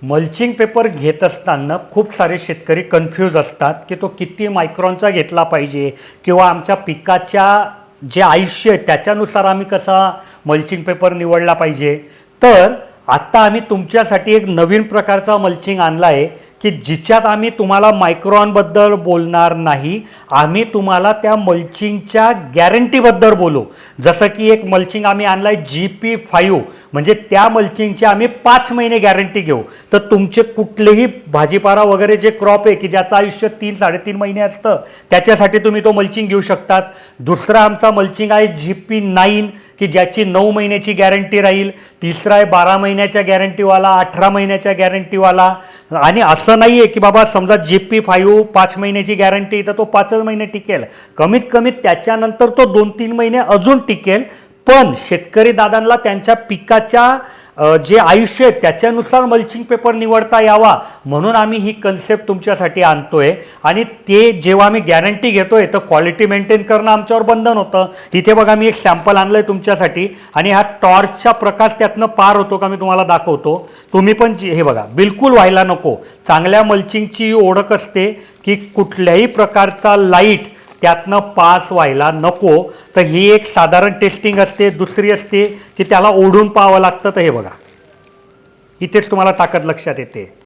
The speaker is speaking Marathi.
मल्चिंग पेपर घेत असताना खूप सारे शेतकरी कन्फ्यूज असतात की तो किती मायक्रॉनचा घेतला पाहिजे किंवा आमच्या पिकाच्या जे आयुष्य आहे त्याच्यानुसार आम्ही कसा मल्चिंग पेपर निवडला पाहिजे। तर आत्ता आम्ही तुमच्यासाठी एक नवीन प्रकारचा मल्चिंग आणला आहे की जिच्यात आम्ही तुम्हाला मायक्रॉनबद्दल बोलणार नाही, आम्ही तुम्हाला त्या मल्चिंगच्या गॅरंटीबद्दल बोलू। जसं की एक मल्चिंग आम्ही आणला आहे GP5, म्हणजे त्या मल्चिंगची आम्ही 5 महिने गॅरंटी घेऊ। तर तुमचे कुठलेही भाजीपाला वगैरे जे क्रॉप आहे की ज्याचं आयुष्य 3-3.5 महिने असतं त्याच्यासाठी तुम्ही तो मल्चिंग घेऊ शकतात। दुसरा आमचा मल्चिंग आहे GP9 की ज्याची 9 महिन्याची गॅरंटी राहील। तिसरा आहे 12 महिन्याच्या गॅरंटीवाला, 18 महिन्याच्या गॅरंटीवाला। आणि असं नाही आहे की बाबा समजा GP5 5 महिन्याची गॅरंटी तर तो 5 महिने टिकेल, कमीत कमी त्याच्यानंतर तो 2-3 महिने अजून टिकेल। पण शेतकरी दादांना त्यांच्या पिकाच्या जे आयुष्य आहे त्याच्यानुसार मल्चिंग पेपर निवडता यावा म्हणून आम्ही ही कन्सेप्ट तुमच्यासाठी आणतोय। आणि ते जेव्हा आम्ही गॅरंटी घेतोय तर क्वालिटी मेंटेन करणं आमच्यावर बंधन होतं। तिथे बघा मी एक सॅम्पल आणलंय तुमच्यासाठी आणि हा टॉर्चचा प्रकाश त्यातनं पार होतो का मी तुम्हाला दाखवतो। तुम्ही पण हे बघा, बिलकुल व्हायला नको। चांगल्या मल्चिंगची ओळख असते की कुठल्याही प्रकारचा लाईट त्यातनं पास व्हायला नको। तर ही एक साधारण टेस्टिंग असते। दुसरी असते की त्याला ओढून पाहावं लागतं। तर हे बघा, इथेच तुम्हाला ताकद लक्षात येते।